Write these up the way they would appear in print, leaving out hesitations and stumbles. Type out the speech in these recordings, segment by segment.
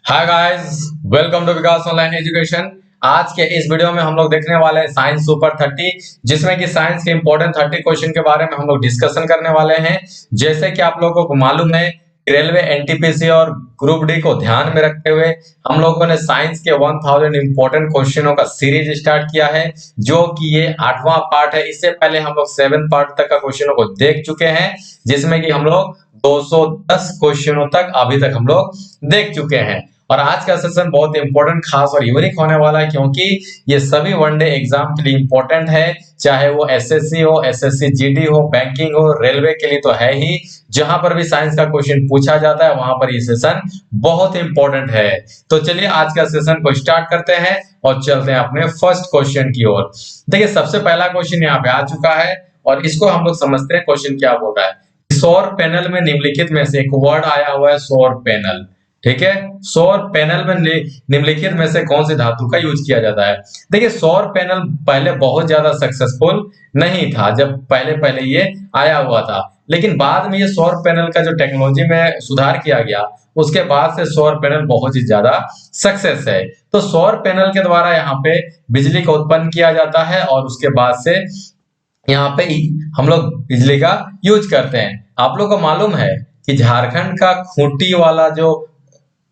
Hi guys, welcome to Vikas online education. आज के इस वीडियो में हम लोग देखने वाले हैं साइंस सुपर 30, जिसमें कि साइंस के इंपॉर्टेंट 30 क्वेश्चन के बारे में हम लोग डिस्कशन करने वाले हैं। जैसे कि आप लोगों को मालूम है, रेलवे एनटीपीसी और ग्रुप डी को ध्यान में रखते हुए हम लोगों ने साइंस के 1000 इंपॉर्टेंट क्वेश्चनों का सीरीज स्टार्ट किया है, जो कि ये 8वां पार्ट है। इससे पहले हम लोग 7 पार्ट तक का क्वेश्चनों को देख चुके हैं, जिसमें कि हम लोग 210 क्वेश्चनों तक अभी तक हम लोग देख चुके हैं। और आज का सेशन बहुत इंपॉर्टेंट, खास और यूनिक होने वाला है, क्योंकि ये सभी वनडे एग्जाम के लिए इंपॉर्टेंट है। चाहे वो एसएससी हो, एसएससी जीडी हो, बैंकिंग हो, रेलवे के लिए तो है ही। जहां पर भी साइंस का क्वेश्चन पूछा जाता है वहां पर ये सेशन बहुत इंपॉर्टेंट है। तो चलिए आज का सेशन को स्टार्ट करते हैं और चलते हैं अपने फर्स्ट क्वेश्चन की ओर। देखिए, सबसे पहला क्वेश्चन यहाँ पे आ चुका है और इसको हम लोग समझते हैं क्वेश्चन क्या बोल रहा है। सौर पैनल में निम्नलिखित में से एक वर्ड आया हुआ है, सौर पैनल। ठीक है, सौर पैनल में निम्नलिखित में से कौन सी धातु का यूज किया जाता है। देखिए, सौर पैनल पहले बहुत ज्यादा सक्सेसफुल नहीं था जब पहले पहले ये आया हुआ था, लेकिन बाद में ये सौर पैनल का जो टेक्नोलॉजी में सुधार किया गया, उसके बाद से सौर पैनल बहुत ही ज्यादा सक्सेस है। तो सौर पैनल के द्वारा यहाँ पे बिजली का उत्पन्न किया जाता है और उसके बाद से यहाँ पे हम लोग बिजली का यूज करते हैं। आप लोग को मालूम है कि झारखंड का खूंटी वाला जो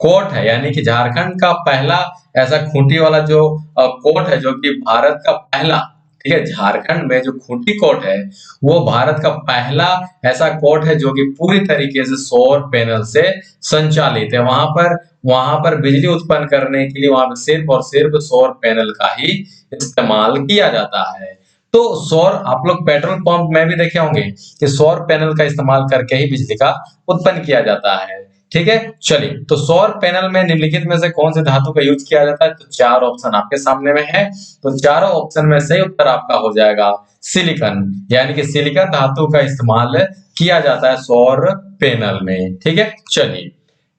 कोर्ट है, यानी कि झारखंड का पहला ऐसा खूंटी वाला जो कोर्ट है, जो कि भारत का पहला, ठीक है, झारखंड में जो खूंटी कोर्ट है वो भारत का पहला ऐसा कोर्ट है जो कि पूरी तरीके से सौर पैनल से संचालित है। वहां पर बिजली उत्पन्न करने के लिए वहां पर सिर्फ और सिर्फ सौर पैनल का ही इस्तेमाल किया जाता है। तो सौर, आप लोग पेट्रोल पंप में भी देखे होंगे कि सौर पैनल का इस्तेमाल करके ही बिजली का उत्पन्न किया जाता है। ठीक है, चलिए, तो सौर पैनल में निम्नलिखित में से कौन से धातु का यूज किया जाता है। तो 4 ऑप्शन आपके सामने में है, तो चारों ऑप्शन में सही उत्तर आपका हो जाएगा सिलिकॉन, यानी कि सिलिकॉन धातु का इस्तेमाल किया जाता है सौर पैनल में। ठीक है, चलिए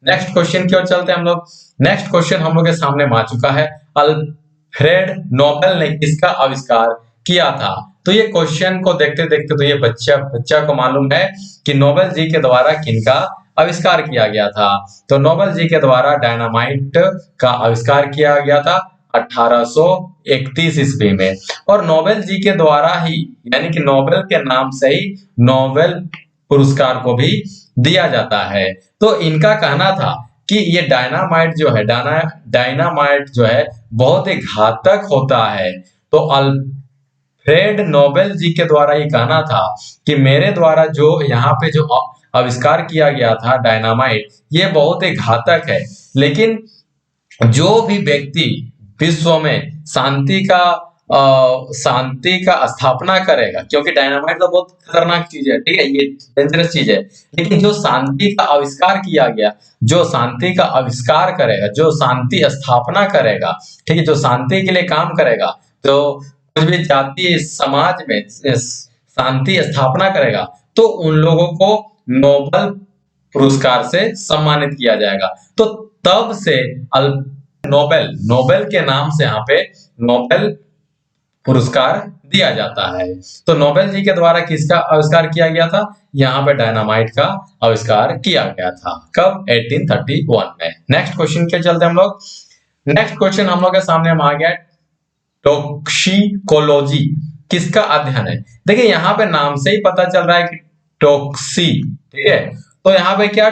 नेक्स्ट क्वेश्चन की ओर चलते हैं हम लोग। नेक्स्ट क्वेश्चन हम लोग के सामने आ चुका है, अल्फ्रेड नोबेल ने किसका आविष्कार किया था। तो ये क्वेश्चन को देखते देखते तो ये बच्चा को मालूम है कि नोबेल जी के द्वारा किनका आविष्कार किया गया था। तो नोबेल जी के द्वारा डायनामाइट का आविष्कार किया गया था 1831 ईस्वी में। और नोबेल जी के द्वारा ही, यानी कि नोबेल के नाम से ही नोबेल पुरस्कार को भी दिया जाता है। तो इनका कहना था कि ये डायनामाइट जो है बहुत ही घातक होता है। तो अल्फ्रेड नोबेल जी के द्वारा ये कहना था कि मेरे द्वारा जो यहाँ पे जो आविष्कार किया गया था डायनामाइट, ये बहुत ही घातक है, लेकिन जो भी व्यक्ति विश्व में शांति का स्थापना करेगा, क्योंकि डायनामाइट तो बहुत खतरनाक चीज है, ठीक है, ये डेंजरस चीज है, लेकिन जो शांति का आविष्कार किया गया, जो शांति का आविष्कार करेगा, जो शांति स्थापना करेगा, ठीक है, जो शांति के लिए काम करेगा, तो कुछ भी जातीय समाज में शांति स्थापना करेगा, तो उन लोगों को नोबेल पुरस्कार से सम्मानित किया जाएगा। तो तब से नोबेल के नाम से यहाँ पे नोबेल पुरस्कार दिया जाता है। तो नोबेल जी के द्वारा किसका आविष्कार किया गया था, यहाँ पे डायनामाइट का आविष्कार किया गया था। कब? 1831 में। नेक्स्ट क्वेश्चन के चलते हम लोग। नेक्स्ट क्वेश्चन हम लोग के सामने आ गया, टॉक्सिकोलॉजी किसका अध्ययन है। देखिए, यहाँ पे नाम से ही पता चल रहा है कि टॉक्सी, ठीक है, तो यहाँ पे क्या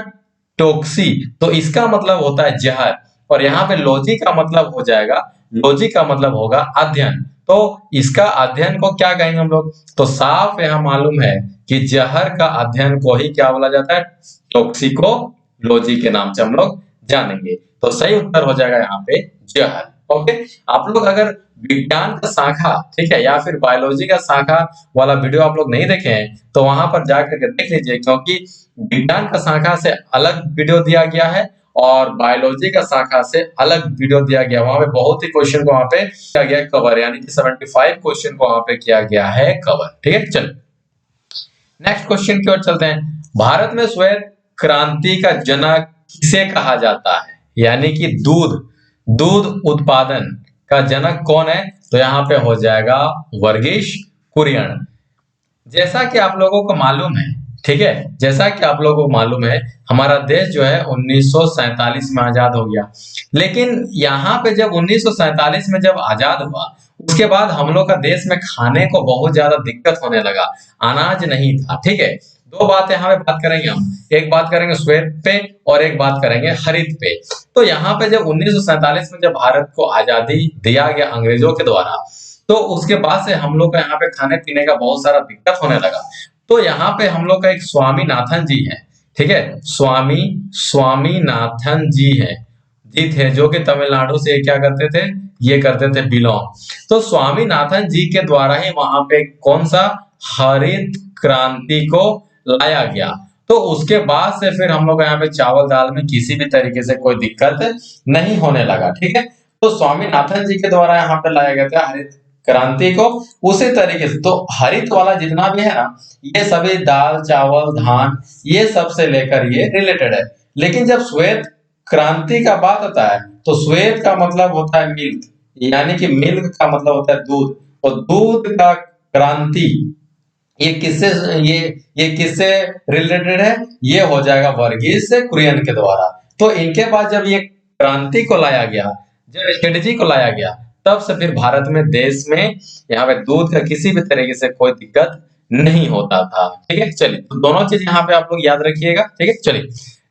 टॉक्सी, तो इसका मतलब होता है जहर, और यहाँ पे लॉजी का मतलब हो जाएगा, लॉजी का मतलब होगा अध्ययन। तो इसका अध्ययन को क्या कहेंगे हम लोग, तो साफ यहाँ मालूम है कि जहर का अध्ययन को ही क्या बोला जाता है, टॉक्सिकोलॉजी के नाम से हम लोग जानेंगे। तो सही उत्तर हो जाएगा यहाँ पे जहर। ओके, आप लोग अगर विज्ञान का शाखा, ठीक है, या फिर बायोलॉजी का शाखा वाला वीडियो आप लोग नहीं देखे हैं, तो वहां पर जाकर के देख लीजिए, क्योंकि विज्ञान का शाखा से अलग वीडियो दिया गया है और बायोलॉजी का शाखा से अलग वीडियो दिया गया। वहां पे बहुत ही क्वेश्चन को वहां पे किया गया कवर, यानी कि 75 क्वेश्चन को वहां पे किया गया है कवर। ठीक है, चलो नेक्स्ट क्वेश्चन की ओर चलते हैं। भारत में श्वेत क्रांति का जनक किसे कहा जाता है, यानी कि दूध उत्पादन का जनक कौन है, तो यहाँ पे हो जाएगा वर्गीस कुरियन। जैसा कि आप लोगों को मालूम है ठीक है, जैसा कि आप लोगों को मालूम है हमारा देश जो है 1947 में आजाद हो गया। लेकिन यहाँ पे जब 1947 में जब आजाद हुआ, उसके बाद हम लोग का देश में खाने को बहुत ज्यादा दिक्कत होने लगा, अनाज नहीं था। ठीक है, दो बातें यहाँ पे बात करेंगे हम, एक बात करेंगे श्वेत पे और एक बात करेंगे हरित पे। तो यहाँ पे जब 1947 में जब भारत को आजादी दिया गया अंग्रेजों के द्वारा, तो उसके बाद से हम लोग का यहाँ पे खाने पीने का बहुत सारा दिक्कत होने लगा। तो यहाँ पे हम लोग का एक स्वामीनाथन जी है, ठीक है, स्वामीनाथन जी है, जी थे, जो कि तमिलनाडु से क्या करते थे, ये करते थे बिलोंग। तो स्वामीनाथन जी के द्वारा ही वहां पे कौन सा हरित क्रांति को लाया गया। तो उसके बाद से फिर हम लोग यहाँ पे चावल दाल में किसी भी तरीके से कोई दिक्कत नहीं होने लगा। ठीक है, तो स्वामीनाथन जी के द्वारा यहाँ पे लाया गया था हरित क्रांति को। उसी तरीके से तो हरित वाला जितना भी है ना, ये सभी दाल चावल धान ये सब से लेकर ये रिलेटेड है। लेकिन जब श्वेत क्रांति का बात होता है तो श्वेत का मतलब होता है मिल्क, यानी कि मिल्क का मतलब होता है दूध, और दूध का क्रांति ये किससे ये किससे रिलेटेड है, ये हो जाएगा वर्गीस कुरियन के द्वारा। तो इनके बाद जब ये क्रांति को लाया गया, जब स्ट्रेटेजी को लाया गया, तब से फिर भारत में देश में यहाँ पे दूध का किसी भी तरीके से कोई दिक्कत नहीं होता था। ठीक है, चलिए तो दोनों चीज यहाँ पे आप लोग याद रखिएगा। ठीक है, चलिए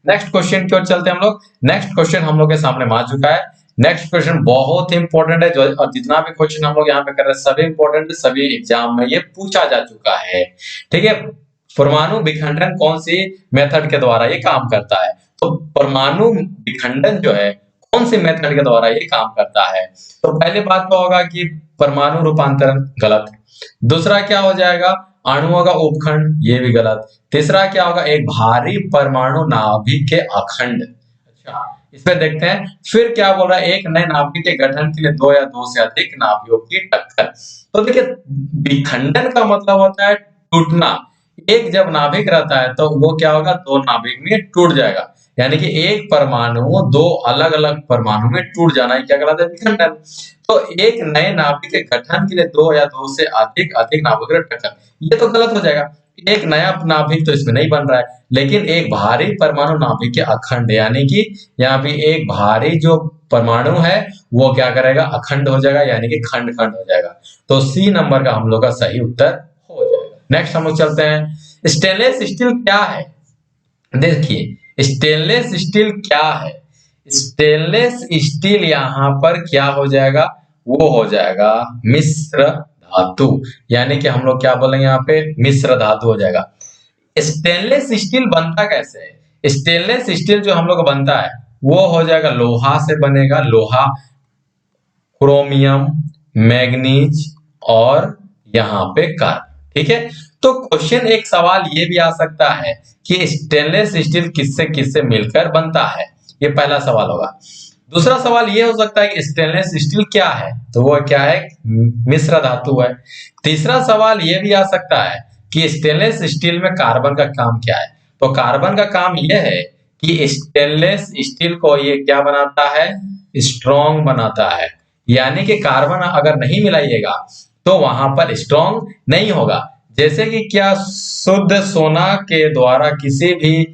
नेक्स्ट क्वेश्चन की ओर चलते हैं हम लोग। नेक्स्ट क्वेश्चन हम लोग के सामने आ चुका है। नेक्स्ट क्वेश्चन बहुत ही इंपॉर्टेंट है, जो और जितना भी क्वेश्चन हम लोग यहाँ पे कर रहे हैं सभी इंपॉर्टेंट है, सभी एग्जाम में ये पूछा जा चुका है। ठीक है, परमाणु विखंडन कौन सी मेथड के द्वारा ये काम करता है? तो परमाणु विखंडन जो है कौन सी मेथड के द्वारा ये काम करता है? तो पहली बात तो होगा कि परमाणु रूपांतरण, गलत। दूसरा क्या हो जाएगा, अणुओं का उपखंड, ये भी गलत। तीसरा क्या होगा, एक भारी परमाणु नाभिक के अखंड। अच्छा, इसमें देखते हैं फिर क्या बोल रहा है, एक नए नाभिक के गठन के लिए दो या दो से अधिक नाभिकों की टक्कर। तो देखिए विखंडन का मतलब होता है टूटना। एक जब नाभिक रहता है तो वो क्या होगा, दो नाभिक में टूट जाएगा, यानी कि एक परमाणु दो अलग अलग परमाणु में टूट जाना ही क्या कहलाता है, विखंडन। तो एक नए नाभिक के गठन के लिए दो या दो से अधिक नाभिक की टक्कर, ये तो गलत हो जाएगा। एक नया नाभिक तो इसमें नहीं बन रहा है, लेकिन एक भारी परमाणु नाभिक के अखंड, यानी कि यहाँ पे एक भारी जो परमाणु है वो क्या करेगा, अखंड हो जाएगा, यानी कि खंड खंड हो जाएगा। तो सी नंबर का हम लोग का सही उत्तर हो जाएगा। नेक्स्ट हम लोग चलते हैं, स्टेनलेस स्टील क्या है? देखिए स्टेनलेस स्टील क्या है, स्टेनलेस स्टील यहाँ पर क्या हो जाएगा, वो हो जाएगा मिश्र धातु, यानी कि हम लोग क्या बोलेंगे यहाँ पे, मिश्र धातु हो जाएगा। स्टेनलेस स्टील बनता कैसे है? स्टेनलेस स्टील जो हम लोग बनता है वो हो जाएगा लोहा से बनेगा, लोहा, क्रोमियम, मैग्नीज और यहाँ पे कार्बन। ठीक है, तो क्वेश्चन एक सवाल ये भी आ सकता है कि स्टेनलेस स्टील किससे किससे मिलकर बनता है, ये पहला सवाल होगा। दूसरा सवाल ये हो सकता है कि स्टेनलेस स्टील क्या है, तो वो क्या है, मिश्र धातु है। तीसरा सवाल ये भी आ सकता है कि स्टेनलेस स्टील में कार्बन का काम क्या है, तो कार्बन का काम ये है कि स्टेनलेस स्टील को ये क्या बनाता है, स्ट्रॉन्ग बनाता है, यानी कि कार्बन अगर नहीं मिलाइएगा तो वहां पर स्ट्रॉन्ग नहीं होगा। जैसे कि क्या शुद्ध सोना के द्वारा किसी भी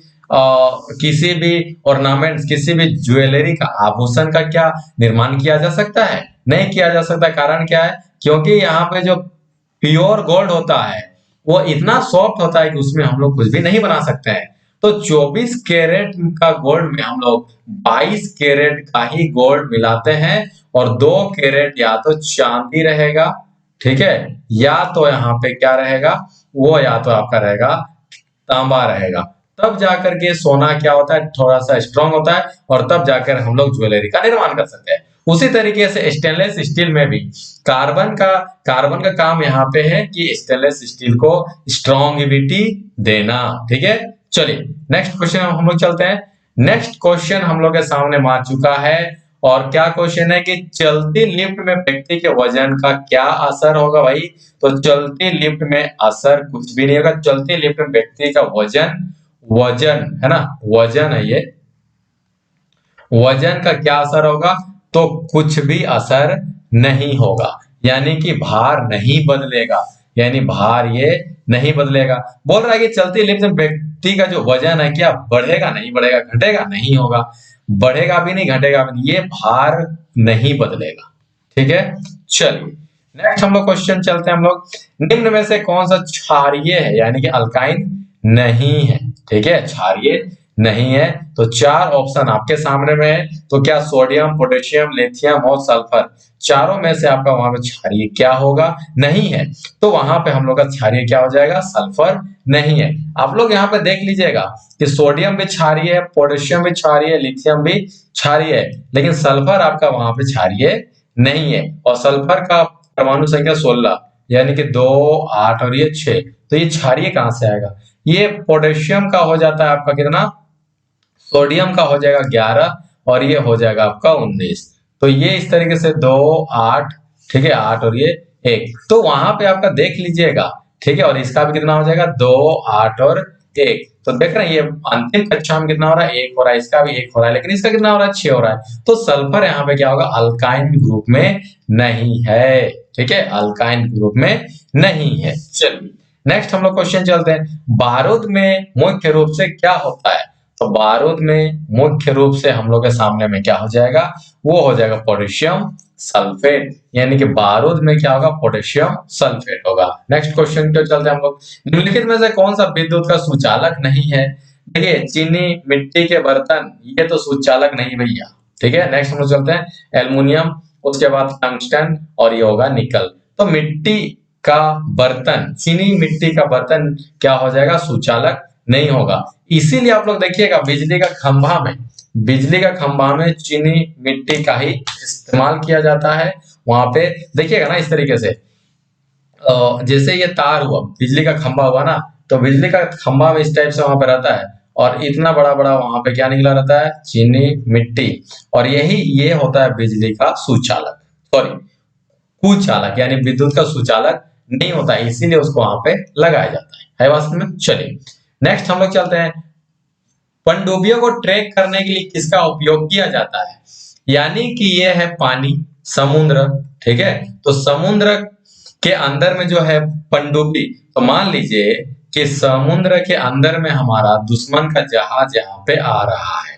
ऑर्नामेंट्स, किसी भी ज्वेलरी का, आभूषण का क्या निर्माण किया जा सकता है? नहीं किया जा सकता। कारण क्या है, क्योंकि यहाँ पे जो प्योर गोल्ड होता है वो इतना सॉफ्ट होता है कि उसमें हम लोग कुछ भी नहीं बना सकते हैं। तो 24 कैरेट का गोल्ड में हम लोग 22 कैरेट का ही गोल्ड मिलाते हैं, और 2 कैरेट या तो चांदी रहेगा, ठीक है, या तो यहाँ पे क्या रहेगा, वो या तो आपका रहेगा तांबा रहेगा। तब जाकर के सोना क्या होता है, थोड़ा सा स्ट्रांग होता है, और तब जाकर हम लोग ज्वेलरी का निर्माण कर सकते हैं। उसी तरीके से स्टेनलेस स्टील में भी कार्बन का काम यहाँ पे है कि स्टेनलेस स्टील को स्ट्रॉन्गिविटी देना। ठीक है, चलिए नेक्स्ट क्वेश्चन हम लोग चलते हैं। नेक्स्ट क्वेश्चन हम लोग के सामने आ चुका है, और क्या क्वेश्चन है कि चलती लिफ्ट में व्यक्ति के वजन का क्या असर होगा भाई? तो चलती लिफ्ट में असर कुछ भी नहीं होगा। चलती लिफ्ट में व्यक्ति का वजन है ना, वजन है ये, वजन का क्या असर होगा? तो कुछ भी असर नहीं होगा, यानी कि भार नहीं बदलेगा, यानी भार ये नहीं बदलेगा। बोल रहा है कि चलती लिफ्ट में व्यक्ति का जो वजन है क्या बढ़ेगा, नहीं बढ़ेगा, घटेगा, नहीं होगा, बढ़ेगा भी नहीं, घटेगा भी नहीं, ये भार नहीं बदलेगा। ठीक है, चलिए नेक्स्ट हम लोग क्वेश्चन चलते हैं हम लोग। निम्न में से कौन सा क्षारीय है यानी कि अल्काइन नहीं है। ठीक है, क्षारीय नहीं है, तो चार ऑप्शन आपके सामने में है। तो क्या सोडियम, पोटेशियम, लिथियम और सल्फर, चारों में से आपका वहां पे क्षारीय क्या होगा, नहीं है। तो वहां पे हम लोग का क्षारीय क्या हो जाएगा, सल्फर नहीं है। आप लोग यहाँ पे देख लीजिएगा कि सोडियम भी क्षारीय है, पोटेशियम भी क्षारीय है, लिथियम भी क्षारीय है, लेकिन सल्फर आपका वहां पे क्षारीय नहीं है। और सल्फर का परमाणु संख्या 16 यानी कि 2, 8 और ये 6, तो ये क्षारीय कहां से आएगा। ये पोटेशियम का हो जाता है आपका कितना, सोडियम का हो जाएगा 11 और ये हो जाएगा आपका 19। तो ये इस तरीके से 2, 8, ठीक है, 8 और ये 1, तो वहां पे आपका देख लीजिएगा। ठीक है, और इसका भी कितना हो जाएगा 2, 8 और 1। तो देख रहे हैं ये अंतिम कक्षा में कितना हो रहा है, 1 हो रहा है, इसका भी 1 हो रहा है, लेकिन इसका कितना हो रहा है, 6 हो रहा है। तो सल्फर यहाँ पे क्या होगा, अल्काइन ग्रुप में नहीं है। ठीक है, अल्काइन ग्रुप में नहीं है। चलिए नेक्स्ट हम लोग क्वेश्चन चलते हैं। बारूद में मुख्य रूप से क्या होता है। तो बारूद में मुख्य रूप से हम लोग के सामने में क्या हो जाएगा, वो हो जाएगा पोटेशियम सल्फेट, यानी कि बारूद में क्या होगा, पोटेशियम सल्फेट होगा। नेक्स्ट क्वेश्चन पे चलते हैं हम लोग। निम्नलिखित में से कौन सा विद्युत का सुचालक नहीं है। देखिए चीनी, मिट्टी के बर्तन, ये तो सुचालक नहीं भैया। ठीक है, नेक्स्ट हम लोग चलते हैं। एल्युमिनियम, उसके बाद टंगस्टन और ये होगा निकल। तो मिट्टी का बर्तन, चीनी मिट्टी का बर्तन क्या हो जाएगा, सुचालक नहीं होगा। इसीलिए आप लोग देखिएगा बिजली का खंभा में, बिजली का खंभा में चीनी मिट्टी का ही इस्तेमाल किया जाता है। वहां पे देखिएगा ना इस तरीके से, जैसे ये तार हुआ, बिजली का खंभा हुआ ना, तो बिजली का खंभा में इस टाइप से वहां पे रहता है और इतना बड़ा बड़ा वहां पे क्या निकला रहता है, चीनी मिट्टी, और यही ये होता है बिजली का सुचालक, सॉरी कुचालक, यानी विद्युत का सुचालक नहीं होता है, इसीलिए उसको वहां पे लगाया जाता है बात में। चलिए नेक्स्ट हम लोग चलते हैं। पनडुब्बियों को ट्रैक करने के लिए किसका उपयोग किया जाता है, यानी कि ये है पानी, समुद्र। ठीक है, तो समुद्र के अंदर में जो है पनडुब्बी, तो मान लीजिए कि समुद्र के अंदर में हमारा दुश्मन का जहाज यहाँ पे आ रहा है।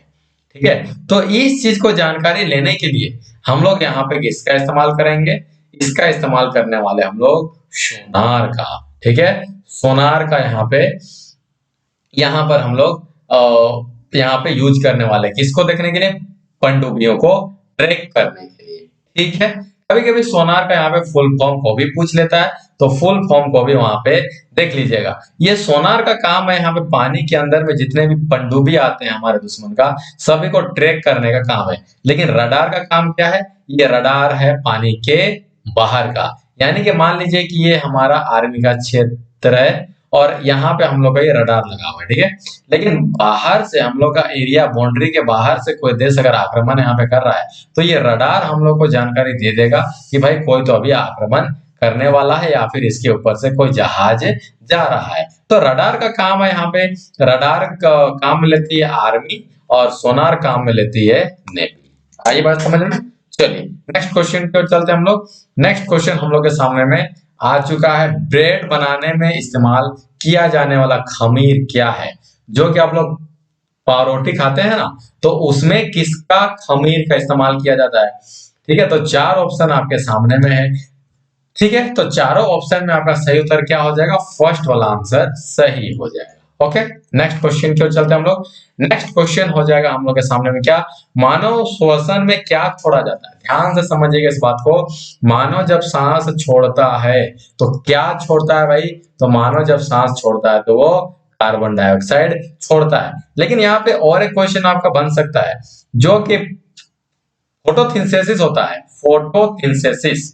ठीक है, तो इस चीज को जानकारी लेने के लिए हम लोग यहाँ पे किसका इस्तेमाल करेंगे, इसका इस्तेमाल करने वाले हम लोग सोनार का। ठीक है, सोनार का यहाँ पर हम लोग यहाँ पे यूज करने वाले, किसको देखने के लिए, पनडुब्बियों को ट्रैक करने के लिए। ठीक है, कभी कभी सोनार का यहाँ पे फुल फॉर्म को भी पूछ लेता है, तो फुल फॉर्म को भी वहां पे देख लीजिएगा। ये सोनार का काम है यहाँ पे पानी के अंदर में जितने भी पनडुब्बी आते हैं हमारे दुश्मन का, सभी को ट्रैक करने का काम है। लेकिन रडार का काम क्या है, ये रडार है पानी के बाहर का, यानी कि मान लीजिए कि ये हमारा आर्मी का क्षेत्र है और यहाँ पे हम लोग का ये रडार लगा हुआ है। ठीक है, लेकिन बाहर से हम लोग का एरिया, बाउंड्री के बाहर से कोई देश अगर आक्रमण यहाँ पे कर रहा है, तो ये रडार हम लोग को जानकारी दे देगा कि भाई कोई तो अभी आक्रमण करने वाला है या फिर इसके ऊपर से कोई जहाज जा रहा है। तो रडार का काम है, यहाँ पे रडार का काम में लेती है आर्मी और सोनार काम में लेती है नेवी। आइए बात समझ में। चलिए नेक्स्ट क्वेश्चन पे चलते हैं हम लोग। नेक्स्ट क्वेश्चन हम लोग के सामने में आ चुका है। ब्रेड बनाने में इस्तेमाल किया जाने वाला खमीर क्या है, जो कि आप लोग पावरोटी खाते हैं ना, तो उसमें किसका खमीर का इस्तेमाल किया जाता है। ठीक है, तो चार ऑप्शन आपके सामने में है। ठीक है, तो चारों ऑप्शन में आपका सही उत्तर क्या हो जाएगा, फर्स्ट वाला आंसर सही हो जाएगा। ओके, नेक्स्ट क्वेश्चन की ओर चलते हैं हम लोग। नेक्स्ट क्वेश्चन हो जाएगा हम लोग के सामने में क्या, मानव श्वसन में क्या छोड़ा जाता है। ध्यान से समझिएगा इस बात को। मानव जब सांस छोड़ता है तो क्या छोड़ता है भाई, तो मानव जब सांस छोड़ता है तो वो कार्बन डाइऑक्साइड छोड़ता है। लेकिन यहाँ पे और एक क्वेश्चन आपका बन सकता है, जो कि फोटोसिंथेसिस होता है, फोटोसिंथेसिस।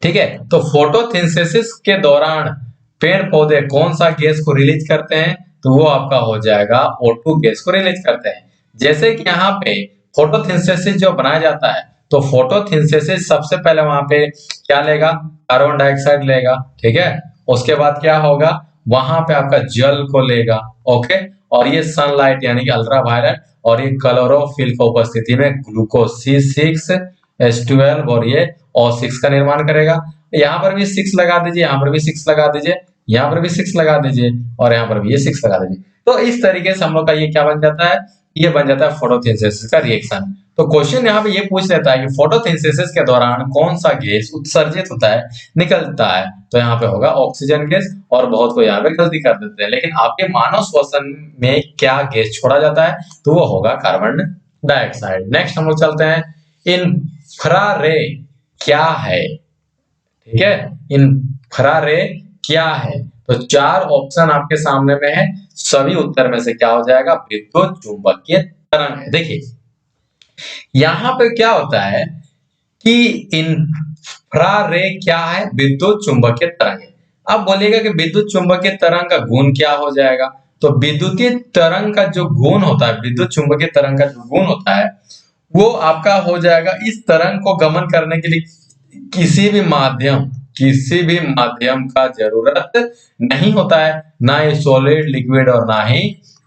ठीक है, तो फोटोसिंथेसिस के दौरान पेड़ पौधे कौन सा गैस को रिलीज करते हैं, तो वो आपका हो जाएगा O2 गैस को रिलीज करते हैं। जैसे कि यहाँ पे फोटोसिंथेसिस जो बनाया जाता है, तो फोटोसिंथेसिस सबसे पहले वहां पे क्या लेगा, कार्बन डाइऑक्साइड लेगा। ठीक है, उसके बाद क्या होगा, वहां पे आपका जल को लेगा। ओके, और ये सनलाइट यानी कि अल्ट्रावायलेट और ये क्लोरोफिल की उपस्थिति में ग्लूकोज C6H12 और ये O6 का निर्माण करेगा। यहाँ पर भी 6 लगा दीजिए, यहाँ पर भी 6 लगा दीजिए, यहाँ पर भी 6 लगा दीजिए और यहाँ पर भी ये 6 लगा दीजिए। तो इस तरीके से हम लोग का ये क्या बन जाता है, ये बन जाता है फोटोसिंथेसिस का रिएक्शन। तो क्वेश्चन यहाँ पे ये पूछ लेता है कि फोटोसिंथेसिस के दौरान कौन सा गैस उत्सर्जित होता है, निकलता है, तो यहाँ पे होगा ऑक्सीजन गैस। और बहुत को यहाँ पे गलती कर देते हैं, लेकिन आपके मानव श्वसन में क्या गैस छोड़ा जाता है, तो वो होगा कार्बन डाइऑक्साइड। नेक्स्ट हम लोग चलते हैं, इंफ्रारेड क्या है, ठीक है, इंफ्रारेड क्या है। तो 4 ऑप्शन आपके सामने में है, सभी उत्तर में से क्या हो जाएगा, विद्युत चुंबकीय तरंग है। देखिए यहां पे क्या होता है कि इंफ्रारेड क्या है, विद्युत चुंबकीय तरंग है। अब बोलिएगा कि विद्युत चुंबकीय तरंग का गुण क्या हो जाएगा, तो विद्युतीय तरंग का जो गुण होता है, विद्युत चुंबकीय तरंग का जो गुण होता है वो आपका हो जाएगा, इस तरंग को गमन करने के लिए किसी भी माध्यम का जरूरत नहीं होता है, ना ही सॉलिड, लिक्विड और ना ही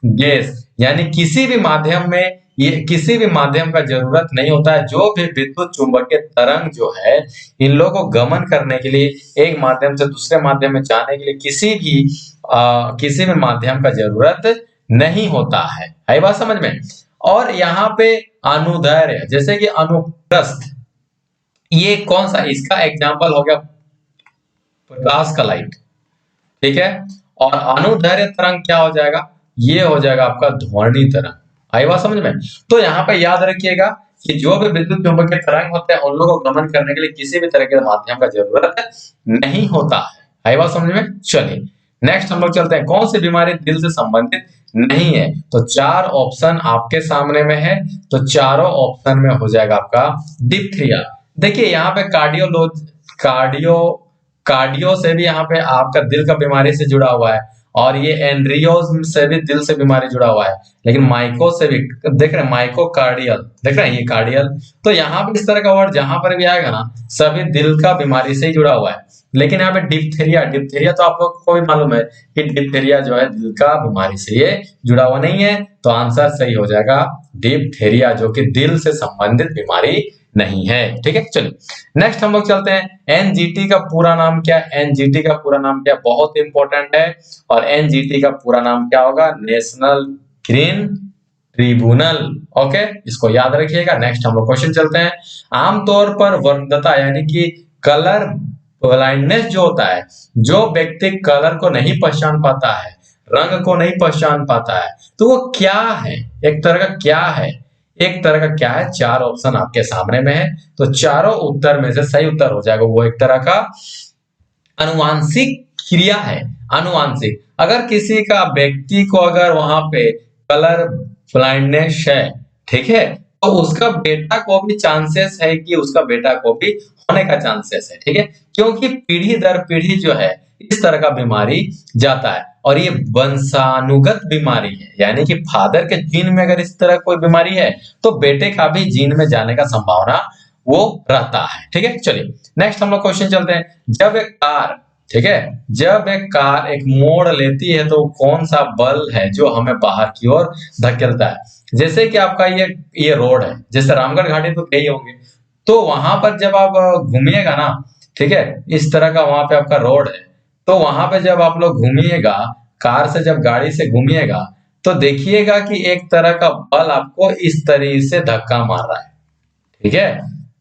गैस। यानी किसी भी माध्यम में किसी भी माध्यम का जरूरत नहीं होता है। जो भी विद्युत चुंबकीय तरंग जो है, इन लोगों को गमन करने के लिए, एक माध्यम से दूसरे माध्यम में जाने के लिए किसी भी माध्यम का जरूरत नहीं होता है बात समझ में। और यहाँ पे अनुदैर्ध्य जैसे कि अनुप्रस्थ, ये कौन सा, इसका एग्जाम्पल हो गया प्रकाश का लाइट, ठीक है। और अनुदैर्ध्य तरंग क्या हो जाएगा, ये हो जाएगा आपका ध्वनि तरंग। आई बात समझ में। तो यहाँ पे याद रखिएगा कि जो भी विद्युत चुंबकीय तरंग होते हैं, उन लोगों को गमन करने के लिए किसी भी तरह के माध्यम का जरूरत नहीं होता है। आई बात समझ में। चलिए नेक्स्ट हम लोग चलते हैं, कौन सी बीमारी दिल से संबंधित नहीं है। तो 4 ऑप्शन आपके सामने में है, तो चारों ऑप्शन में हो जाएगा आपका डिप्थीरिया। देखिए यहाँ पे कार्डियो से भी यहाँ पे आपका दिल का बीमारी से जुड़ा हुआ है, और ये एंड्रियोज से भी दिल से बीमारी जुड़ा हुआ है, लेकिन माइको से भी देख रहे हैं, माइकोकार्डियल देख रहे हैं, ये कार्डियल। तो यहाँ पे इस तरह का वर्ड जहां पर भी आएगा ना, सभी दिल का बीमारी से ही जुड़ा हुआ है। लेकिन यहाँ पे डिप्थीरिया तो आप लोग को भी मालूम है कि डिप्थीरिया जो है दिल का बीमारी से ये जुड़ा हुआ नहीं है। तो आंसर सही हो जाएगा डिप्थीरिया, जो कि दिल से संबंधित बीमारी नहीं है, ठीक है। चलिए नेक्स्ट हम लोग चलते हैं, एनजीटी का पूरा नाम क्या है। एनजीटी का पूरा नाम क्या, बहुत इंपॉर्टेंट है। और एनजीटी का पूरा नाम क्या होगा, नेशनल ग्रीन ट्रिब्यूनल। ओके, इसको याद रखिएगा। नेक्स्ट हम लोग क्वेश्चन चलते हैं, आमतौर पर वक्रता यानी कि कलर ब्लाइंडनेस जो होता है, जो व्यक्ति कलर को नहीं पहचान पाता है, रंग को नहीं पहचान पाता है, तो वो क्या है, एक तरह का क्या है, एक तरह का क्या है। 4 ऑप्शन आपके सामने में है, तो चारों उत्तर में से सही उत्तर हो जाएगा वो एक तरह का अनुवांशिक क्रिया है। अनुवांशिक, अगर किसी का व्यक्ति को अगर वहां पे कलर ब्लाइंडनेस है, ठीक है, तो उसका बेटा को भी चांसेस है कि उसका बेटा को भी होने का चांसेस है, ठीक है, क्योंकि पीढ़ी दर पीढ़ी जो है इस तरह का बीमारी जाता है। और ये वंशानुगत बीमारी है, यानी कि फादर के जीन में अगर इस तरह कोई बीमारी है, तो बेटे का भी जीन में जाने का संभावना वो रहता है, ठीक है। चलिए नेक्स्ट हम लोग क्वेश्चन चलते हैं, जब एक कार, ठीक है, जब एक कार एक मोड़ लेती है, तो कौन सा बल है जो हमें बाहर की ओर धकेलता है। जैसे कि आपका ये रोड है, जैसे रामगढ़ घाटी तो गए होंगे, तो वहां पर जब आप घूमिएगा ना, ठीक है, इस तरह का वहां पे आपका रोड है, तो वहां पे जब आप लोग घूमिएगा, कार से जब गाड़ी से घूमिएगा, तो देखिएगा कि एक तरह का बल आपको इस तरीके से धक्का मार रहा है, ठीक है,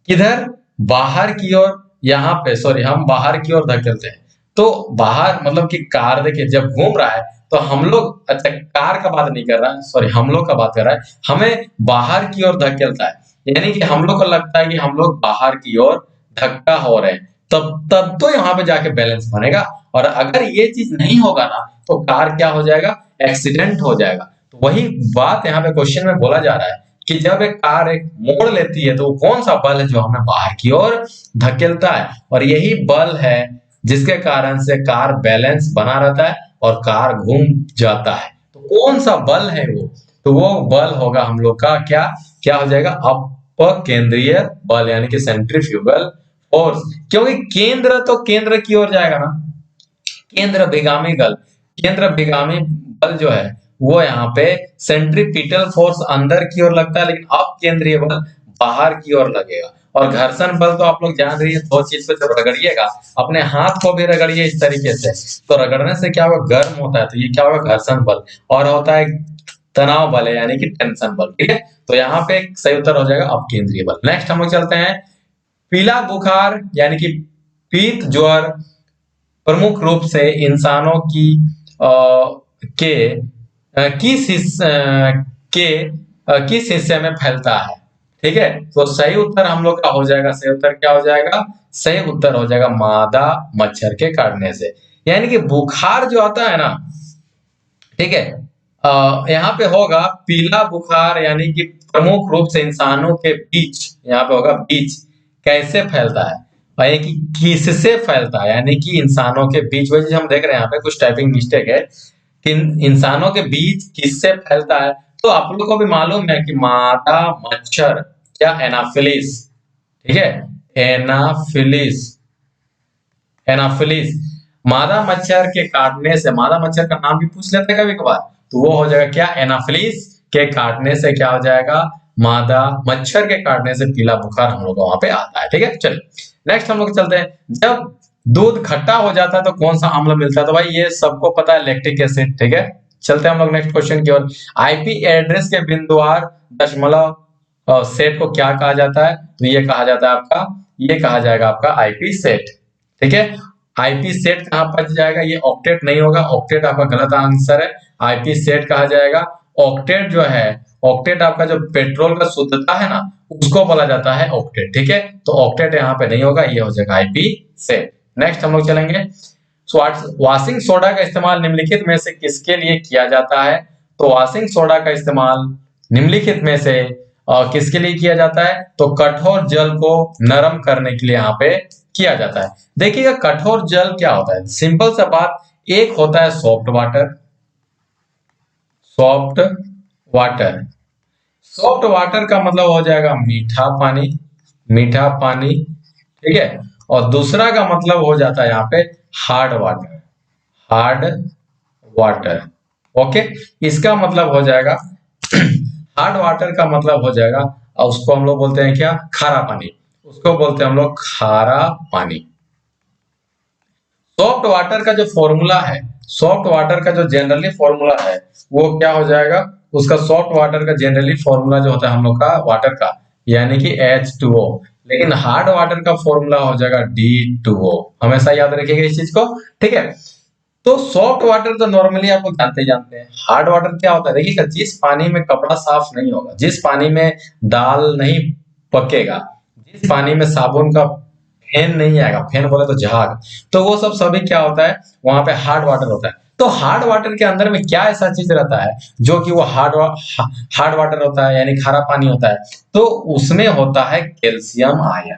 किधर, बाहर की ओर। यहाँ पे सॉरी, हम बाहर की ओर धकेलते हैं, तो बाहर मतलब कि कार देखिए जब घूम रहा है, तो हम लोग, अच्छा कार का बात नहीं कर रहा है, सॉरी हम लोग का बात कर रहा है, हमें बाहर की ओर धकेलता है, यानी कि हम लोग को लगता है कि हम लोग बाहर की ओर धक्का हो रहे हैं, तब तो यहाँ पे जाके बैलेंस बनेगा। और अगर ये चीज नहीं होगा ना, तो कार क्या हो जाएगा, एक्सीडेंट हो जाएगा। तो वही बात यहाँ पे क्वेश्चन में बोला जा रहा है कि जब एक कार एक मोड़ लेती है, तो कौन सा बल है जो हमें बाहर की ओर धकेलता है, और यही बल है जिसके कारण से कार बैलेंस बना रहता है और कार घूम जाता है। तो कौन सा बल है वो, तो वो बल होगा हम लोग का क्या हो जाएगा, अपकेंद्रीय बल, यानी कि सेंट्रीफ्यूगल फोर्स। क्योंकि केंद्र की ओर जाएगा ना, केंद्र भिगामी बल जो है वो यहाँ पे सेंट्रीपिटल फोर्स अंदर की ओर लगता है, लेकिन अपकेंद्रीय बल बाहर की ओर लगेगा। और घर्षण बल तो आप लोग जान रही है, दो चीज को जब रगड़िएगा, अपने हाथ को भी रगड़िए इस तरीके से, तो रगड़ने से क्या होगा, गर्म होता है, तो ये क्या होगा, घर्षण बल। और होता है तनाव बल है, यानी कि टेंशन बल। ठीक है, तो यहाँ पे सही उत्तर हो जाएगा अपकेंद्रीय बल। नेक्स्ट हम लोग चलते हैं, पीला बुखार यानी कि पीत ज्वर प्रमुख रूप से इंसानों की के किस किस हिस्से में फैलता है। ठीक है, तो सही उत्तर हम लोग का हो जाएगा, सही उत्तर क्या हो जाएगा, सही उत्तर हो जाएगा मादा मच्छर के काटने से। यानी कि बुखार जो आता है ना, ठीक है, यहाँ पे होगा पीला बुखार यानी कि प्रमुख रूप से इंसानों के बीच, यहाँ पे होगा बीच, कैसे फैलता है, और ये कि किससे फैलता है, यानी कि इंसानों के बीच। वही हम देख रहे हैं यहाँ पे कुछ टाइपिंग मिस्टेक है कि इंसानों के बीच किससे फैलता है। तो आप लोगों को भी मालूम है कि मादा मच्छर क्या, एनाफिलिस। ठीक है, एनाफिलिस, एनाफिलिस मादा मच्छर के काटने से, मादा मच्छर का नाम भी पूछ लेते हैं कभी कभार, तो वो हो जाएगा क्या, एनाफिलिस के काटने से क्या हो जाएगा, मादा मच्छर के काटने से पीला बुखार हम लोग वहां पे आता है। ठीक है, चलिए नेक्स्ट हम लोग चलते हैं, जब दूध खट्टा हो जाता है तो कौन सा अम्ल मिलता है, तो भाई ये सबको पता है, लैक्टिक एसिड। ठीक है, चलते हैं हम लोग नेक्स्ट क्वेश्चन की ओर। आईपी एड्रेस के बिंदुवार दशमलव सेट को क्या कहा जाता है, तो ये कहा जाता है आपका, ये कहा जाएगा आपका आईपी सेट। ठीक है, आईपी सेट कहां पर जाएगा, ये ऑक्टेट नहीं होगा, ऑक्टेट आपका गलत आंसर है, आईपी सेट कहा जाएगा। ऑक्टेट जो है, ऑक्टेट आपका जो पेट्रोल का शुद्धता है ना, उसको बोला जाता है ऑक्टेट। ठीक है, तो ऑक्टेट यहाँ पे नहीं होगा, ये हो जाएगा आईपी सेट। नेक्स्ट हम लोग चलेंगे, वॉशिंग सोडा का इस्तेमाल निम्नलिखित में से किसके लिए किया जाता है, तो वॉशिंग सोडा का इस्तेमाल निम्नलिखित में से किसके लिए किया जाता है, तो कठोर जल को नरम करने के लिए यहाँ पे किया जाता है। देखिएगा कठोर जल क्या होता है, सिंपल सा बात, एक होता है soft water, soft water, soft water का मतलब हो जाएगा मीठा पानी, मीठा पानी। ठीक है, और दूसरा का मतलब हो जाता है यहाँ पे hard water, hard water. Okay, इसका मतलब हो जाएगा हार्ड वाटर का मतलब हो जाएगा, और उसको हम लोग बोलते हैं क्या, खारा पानी, उसको बोलते हैं हम लोग खारा पानी। सॉफ्ट वाटर का जो फॉर्मूला है, सॉफ्ट वाटर का जो जनरली फॉर्मूला है वो क्या हो जाएगा, उसका सॉफ्ट वाटर का जनरली फॉर्मूला जो होता है हम लोग का वाटर का, यानी कि H2O, लेकिन हार्ड वाटर का फॉर्मूला हो जाएगा D2O। हमेशा याद रखिएगा इस चीज को। ठीक है, तो सॉफ्ट वाटर तो नॉर्मली आप लोग जानते ही जानते हैं। हार्ड वाटर क्या होता है, देखिएगा जिस पानी में कपड़ा साफ नहीं होगा, जिस पानी में दाल नहीं पकेगा, जिस पानी में साबुन का फेन नहीं आएगा, फेन बोले तो झाग, तो वो सब सभी क्या होता है, वहां पे हार्ड वाटर होता है। तो हार्ड वाटर के अंदर में क्या ऐसा चीज रहता है जो कि वो हार्ड वाटर होता है, यानी खारा पानी होता है, तो उसमें होता है कैल्शियम आयन।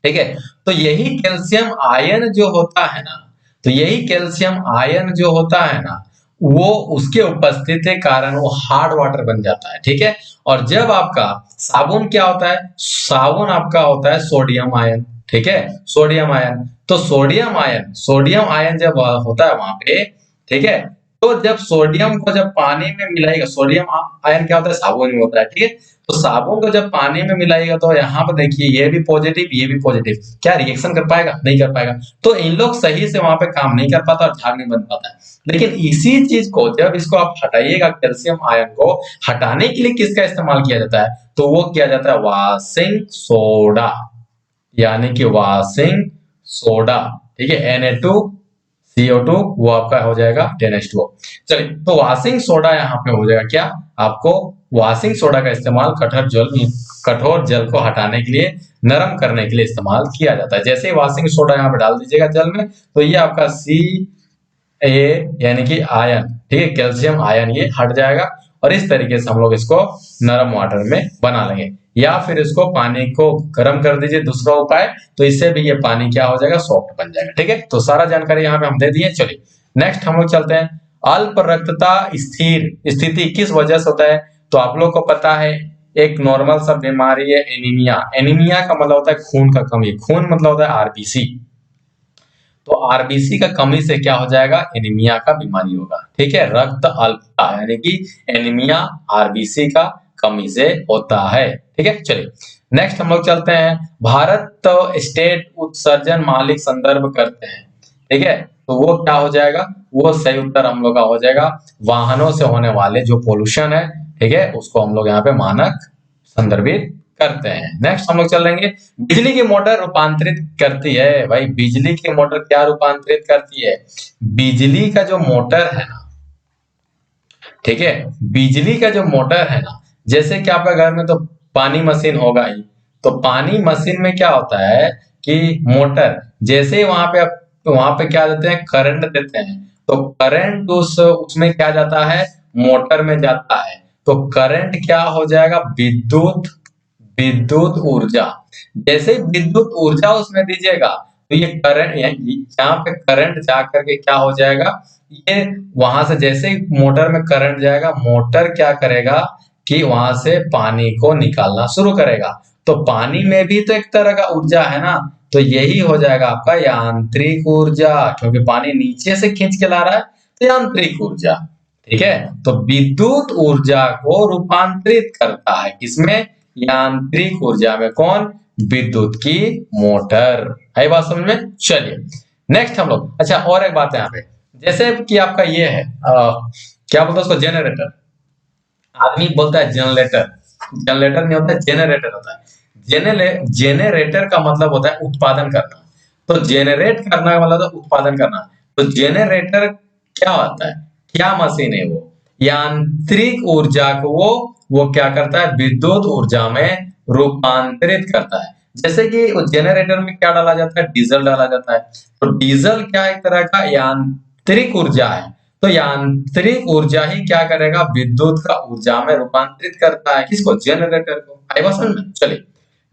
ठीक है, तो यही कैल्शियम आयन जो होता है ना, तो यही कैल्शियम आयन जो होता है ना, वो उसके उपस्थिति के कारण वो हार्ड वाटर बन जाता है। ठीक है, और जब आपका साबुन क्या होता है, साबुन आपका होता है सोडियम आयन। ठीक है, सोडियम आयन, तो सोडियम आयन, सोडियम आयन जब होता है वहां पे, ठीक है, तो जब सोडियम को जब पानी में मिलाएगा, सोडियम आयन क्या होता है, साबुन में होता है। ठीक है, तो साबुन को जब पानी में मिलाएगा तो यहाँ पर देखिए ये भी पॉजिटिव, ये भी पॉजिटिव, क्या रिएक्शन कर पाएगा, नहीं कर पाएगा, तो इन लोग सही से वहां पे काम नहीं कर पाता और झाग नहीं बन पाता है। लेकिन इसी चीज को जब इसको आप हटाइएगा, कैल्शियम आयन को हटाने के लिए किसका इस्तेमाल किया जाता है, तो वो किया जाता है वॉशिंग सोडा, यानी कि वॉशिंग सोडा। ठीक है, Na2CO2 वो आपका हो जाएगा 10H2O। चलिए, तो वॉशिंग सोडा यहाँ पे हो जाएगा क्या, आपको वॉशिंग सोडा का इस्तेमाल कठोर जल को हटाने के लिए, नरम करने के लिए इस्तेमाल किया जाता है। जैसे ही वॉशिंग सोडा यहाँ पे डाल दीजिएगा जल में, तो ये आपका Ca यानी कि आयन, ठीक है, कैल्शियम आयन ये हट जाएगा, और इस तरीके से हम लोग इसको नरम वाटर में बना लेंगे। या फिर इसको पानी को गर्म कर दीजिए, दूसरा उपाय, तो इससे भी ये पानी क्या हो जाएगा, सॉफ्ट बन जाएगा। ठीक है, तो सारा जानकारी यहाँ पे हम दे दिए। चलिए नेक्स्ट हम लोग चलते हैं, अल्प रक्तता स्थिर स्थिति किस वजह से होता है, तो आप लोग को पता है एक नॉर्मल सा बीमारी है एनीमिया। एनीमिया का मतलब होता है खून का कमी, खून मतलब होता है आरबीसी, तो आरबीसी का कमी से क्या हो जाएगा, एनीमिया का बीमारी होगा। ठीक है, रक्त अल्पता यानी कि एनीमिया आरबीसी का कमी से होता है। ठीक है, चलिए नेक्स्ट हम लोग चलते हैं। भारत तो स्टेट उत्सर्जन मालिक संदर्भ करते हैं। ठीक है, तो वो क्या हो जाएगा, वो सही उत्तर हम लोग का हो जाएगा वाहनों से होने वाले जो पोल्यूशन है, ठीक है, उसको हम लोग यहाँ पे मानक संदर्भित करते हैं। नेक्स्ट हम लोग चल लेंगे, बिजली की मोटर रूपांतरित करती है। भाई बिजली की मोटर क्या रूपांतरित करती है, बिजली का जो मोटर है ना, ठीक है, बिजली का जो मोटर है ना, जैसे कि आपका घर में तो पानी मशीन होगा ही, तो पानी मशीन में क्या होता है कि मोटर जैसे ही वहां पे क्या देते हैं, करंट देते हैं, तो करंट उसमें क्या जाता है, मोटर में जाता है, तो करंट क्या हो जाएगा, विद्युत विद्युत ऊर्जा। जैसे ही विद्युत ऊर्जा उसमें दीजिएगा, तो ये करंट यहाँ पे करंट जा करके क्या हो जाएगा, ये वहां से जैसे ही मोटर में करंट जाएगा, मोटर क्या करेगा कि वहां से पानी को निकालना शुरू करेगा। तो पानी में भी तो एक तरह का ऊर्जा है ना, तो यही हो जाएगा आपका यांत्रिक ऊर्जा, क्योंकि पानी नीचे से खींच के ला रहा है, तो यांत्रिक ऊर्जा। ठीक है, तो विद्युत ऊर्जा को रूपांतरित करता है किसमें, यांत्रिक ऊर्जा में। कौन, विद्युत की मोटर। है बात समझ में। चलिए नेक्स्ट हम लोग, अच्छा और एक बात है यहाँ पे, जैसे कि आपका ये है क्या बोलते हैं उसको, जनरेटर। आदमी बोलता है जनरेटर, जनरेटर नहीं होता है, जनरेटर होता है। जेनरेटर का मतलब होता है उत्पादन करना, तो जेनरेट करना का मतलब होता है उत्पादन करना। तो जेनरेटर क्या होता है, क्या मशीन है वो, यांत्रिक ऊर्जा को वो क्या करता है, विद्युत ऊर्जा में रूपांतरित करता है। जैसे कि जेनरेटर में क्या डाला जाता है, डीजल डाला जाता है, तो डीजल क्या एक तरह का यांत्रिक ऊर्जा है, तो यांत्रिक ऊर्जा ही क्या करेगा, विद्युत का ऊर्जा में रूपांतरित करता है, किसको, जनरेटर को। आई बात समझ में। चलिए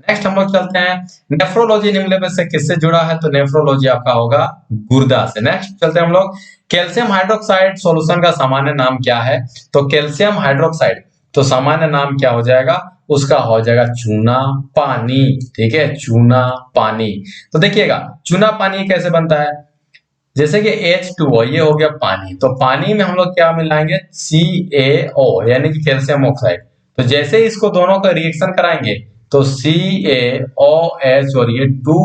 नेक्स्ट हम लोग चलते हैं, नेफ्रोलॉजी निम्नलिखित में से किससे जुड़ा है, तो नेफ्रोलॉजी आपका होगा गुर्दा से। नेक्स्ट चलते हैं हम लोग, कैल्शियम हाइड्रोक्साइड सॉल्यूशन का सामान्य नाम क्या है, तो कैल्शियम हाइड्रोक्साइड तो सामान्य नाम क्या हो जाएगा, उसका हो जाएगा चूना पानी। ठीक है, चूना पानी। तो देखिएगा चूना पानी कैसे बनता है, जैसे कि H2O ये हो गया पानी, तो पानी में हम लोग क्या मिलाएंगे, CaO यानी कि कैल्शियम ऑक्साइड। तो जैसे ही इसको दोनों का रिएक्शन कराएंगे, तो CaOH और ये 2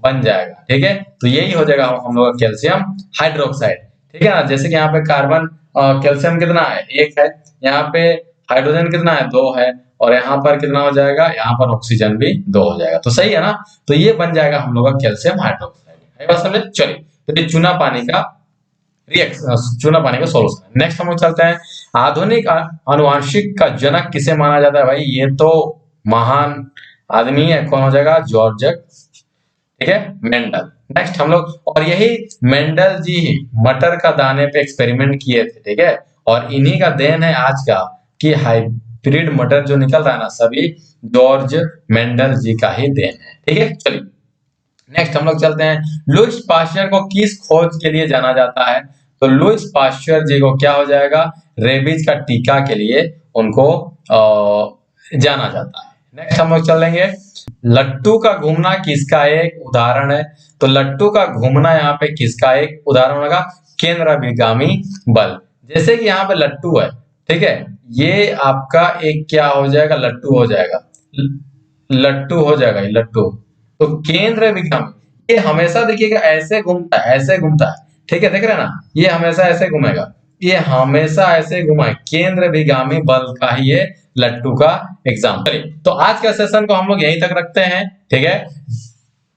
बन जाएगा। ठीक है, तो यही हो जाएगा हम लोग का कैल्शियम हाइड्रोक्साइड। ठीक है ना, जैसे कि यहाँ पे कार्बन कैल्शियम कितना है, 1 है, यहाँ पे हाइड्रोजन कितना है, 2 है, और यहाँ पर कितना हो जाएगा, यहाँ पर ऑक्सीजन भी 2 हो जाएगा। तो सही है ना, तो ये बन जाएगा हम लोग का कैल्शियम हाइड्रोक्साइड। बस समझे। चलिए तो ये चूना पानी का रिएक्शन, चूना पानी का सॉल्यूशन। नेक्स्ट हम लोग चलते हैं, आधुनिक आनुवांशिक का जनक किसे माना जाता है, भाई ये तो महान आदमी है, कौन हो जाएगा, जॉर्ज, ठीक है, मेंडल। नेक्स्ट हम लोग, और यही मेंडल जी ही मटर का दाने पे एक्सपेरिमेंट किए थे। ठीक है, और इन्हीं का देन है आज का कि हाइब्रिड मटर जो निकल रहा है ना, सभी जॉर्ज मेंडल जी का ही देन है। ठीक है, चलिए नेक्स्ट हम लोग चलते हैं, लुईस पास्चर को किस खोज के लिए जाना जाता है, तो लुईस पास्चर जी को क्या हो जाएगा, रेबीज का टीका के लिए उनको जाना जाता है। नेक्स्ट हम लोग चलेंगे, लट्टू का घूमना किसका एक उदाहरण है, तो लट्टू का घूमना यहाँ पे किसका एक उदाहरण होगा, केंद्राभिगामी बल। जैसे कि यहाँ पे लट्टू है, ठीक है, ये आपका एक क्या हो जाएगा, लट्टू हो जाएगा, लट्टू हो जाएगा ये लट्टू। तो केंद्राभिगामी ये हमेशा देखिएगा ऐसे घूमता है, ऐसे घूमता है। ठीक है, देख रहे हैं ना, ये हमेशा ऐसे घूमेगा, ये हमेशा ऐसे घुमाए, केंद्राभिगामी बल का ही ये लट्टू का एग्जाम्पल। तो आज का सेशन को हम लोग यहीं तक रखते हैं। ठीक है,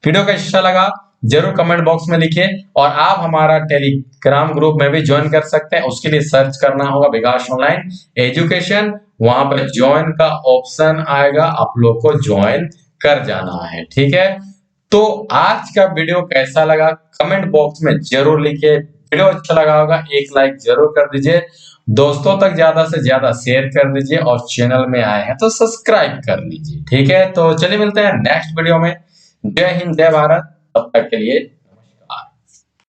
वीडियो का अच्छा लगा जरूर कमेंट बॉक्स में लिखिए, और आप हमारा टेलीग्राम ग्रुप में भी ज्वाइन कर सकते हैं। उसके लिए सर्च करना होगा विकास ऑनलाइन एजुकेशन, वहां पर ज्वाइन का ऑप्शन आएगा, आप लोग को ज्वाइन कर जाना है। ठीक है, तो आज का वीडियो कैसा लगा कमेंट बॉक्स में जरूर लिखिए। वीडियो अच्छा लगा होगा एक लाइक जरूर कर दीजिए, दोस्तों तक ज्यादा से ज्यादा शेयर कर दीजिए, और चैनल में आए हैं तो सब्सक्राइब कर लीजिए। ठीक है, तो चलिए मिलते हैं नेक्स्ट वीडियो में। जय हिंद, जय भारत, तब तक के लिए